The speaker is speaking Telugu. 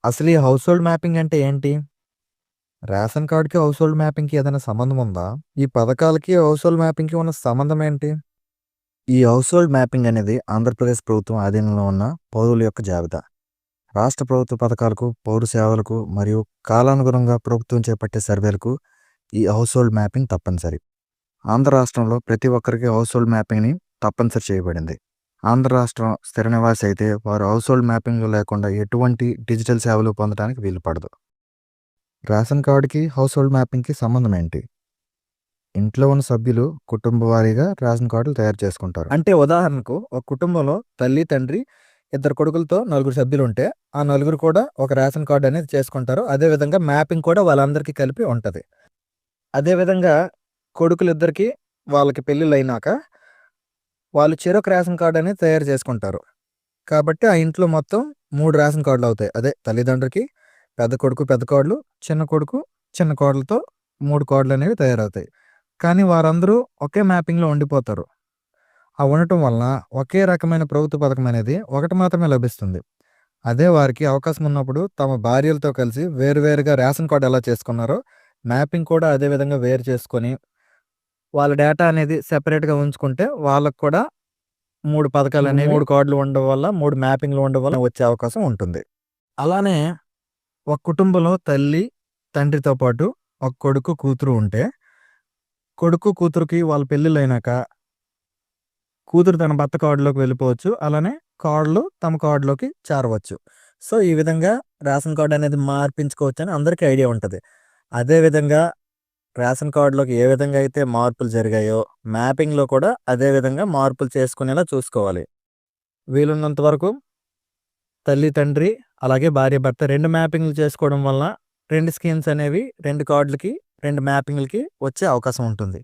అసలు ఈ హౌస్ హోల్డ్ మ్యాపింగ్ అంటే ఏంటి? రేషన్ కార్డ్‌కి, హౌస్ హోల్డ్ మ్యాపింగ్‌కి ఏదైనా సంబంధం ఉందా? ఈ పథకాలకి, హౌస్ హోల్డ్ మ్యాపింగ్‌కి ఉన్న సంబంధం ఏంటి? ఈ హౌస్ హోల్డ్ మ్యాపింగ్ అనేది ఆంధ్రప్రదేశ్ ప్రభుత్వం ఆధీనంలో ఉన్న పౌరుల యొక్క జాబితా. రాష్ట్ర ప్రభుత్వ పథకాలకు, పౌర సేవలకు మరియు కాలానుగుణంగా ప్రభుత్వం చేపట్టే సర్వేలకు ఈ హౌస్ హోల్డ్ మ్యాపింగ్ తప్పనిసరి. ఆంధ్ర రాష్ట్రంలో ప్రతి ఒక్కరికి హౌస్ హోల్డ్ మ్యాపింగ్‌ని తప్పనిసరి చేయబడింది. ఆంధ్ర రాష్ట్రం స్థిర నివాసి అయితే వారు హౌస్ హోల్డ్ మ్యాపింగ్ లేకుండా ఎటువంటి డిజిటల్ సేవలు పొందడానికి వీలు పడదు. రేషన్ కార్డుకి, హౌస్ హోల్డ్ మ్యాపింగ్‌కి సంబంధం ఏంటి? ఇంట్లో ఉన్న సభ్యులు కుటుంబ వారీగా రేషన్ కార్డులు తయారు చేసుకుంటారు. అంటే ఉదాహరణకు ఒక కుటుంబంలో తల్లి, తండ్రి, ఇద్దరు కొడుకులతో నలుగురు సభ్యులు ఉంటే ఆ నలుగురు కూడా ఒక రేషన్ కార్డు అనేది చేసుకుంటారు. అదేవిధంగా మ్యాపింగ్ కూడా వాళ్ళందరికీ కలిపి ఉంటది. అదేవిధంగా కొడుకులిద్దరికీ వాళ్ళకి పెళ్ళిళ్ళైనాక వాళ్ళు చెరొక రేషన్ కార్డు అనేది తయారు చేసుకుంటారు. కాబట్టి ఆ ఇంట్లో మొత్తం 3 రేషన్ కార్డులు అవుతాయి. అదే తల్లిదండ్రులకి పెద్ద కొడుకు, పెద్ద కోడలు, చిన్న కొడుకు, చిన్న కోడలతో 3 కార్డులనేవి తయారవుతాయి. కానీ వారందరూ ఒకే మ్యాపింగ్‌లో ఉండిపోతారు. ఆ ఉండటం వలన ఒకే రకమైన ప్రభుత్వ పథకం అనేది ఒకటి మాత్రమే లభిస్తుంది. అదే వారికి అవకాశం ఉన్నప్పుడు తమ భార్యలతో కలిసి వేరువేరుగా రేషన్ కార్డ్ ఎలా చేసుకున్నారో మ్యాపింగ్ కూడా అదే విధంగా వేరు చేసుకొని వాళ్ళ డేటా అనేది సెపరేట్‌గా ఉంచుకుంటే వాళ్ళకి కూడా 3 పథకాలనేవి 3 కార్డులు ఉండడం వల్ల 3 మ్యాపింగ్‌లు ఉండడం వల్ల వచ్చే అవకాశం ఉంటుంది. అలానే ఒక కుటుంబంలో తల్లి, తండ్రితో పాటు ఒక కొడుకు, కూతురు ఉంటే కొడుకు, కూతురుకి వాళ్ళ పెళ్ళిళ్ళైనాక కూతురు తన భర్త కార్డులోకి వెళ్ళిపోవచ్చు. అలానే కోడలు తమ కార్డులోకి చేరవచ్చు. సో, ఈ విధంగా రేషన్ కార్డ్ అనేది మార్పించుకోవచ్చని అందరికీ ఐడియా ఉంటది. అదే విధంగా రేషన్ కార్డులోకి ఏ విధంగా అయితే మార్పులు జరిగాయో మ్యాపింగ్‌లో కూడా అదే విధంగా మార్పులు చేసుకునేలా చూసుకోవాలి. వీలున్నంత వరకు తల్లి, తండ్రి అలాగే భార్య, భర్త 2 మ్యాపింగ్‌లు చేసుకోవడం వలన 2 స్కీమ్స్ అనేవి 2 కార్డులకి, 2 మ్యాపింగ్‌లకి వచ్చే అవకాశం ఉంటుంది.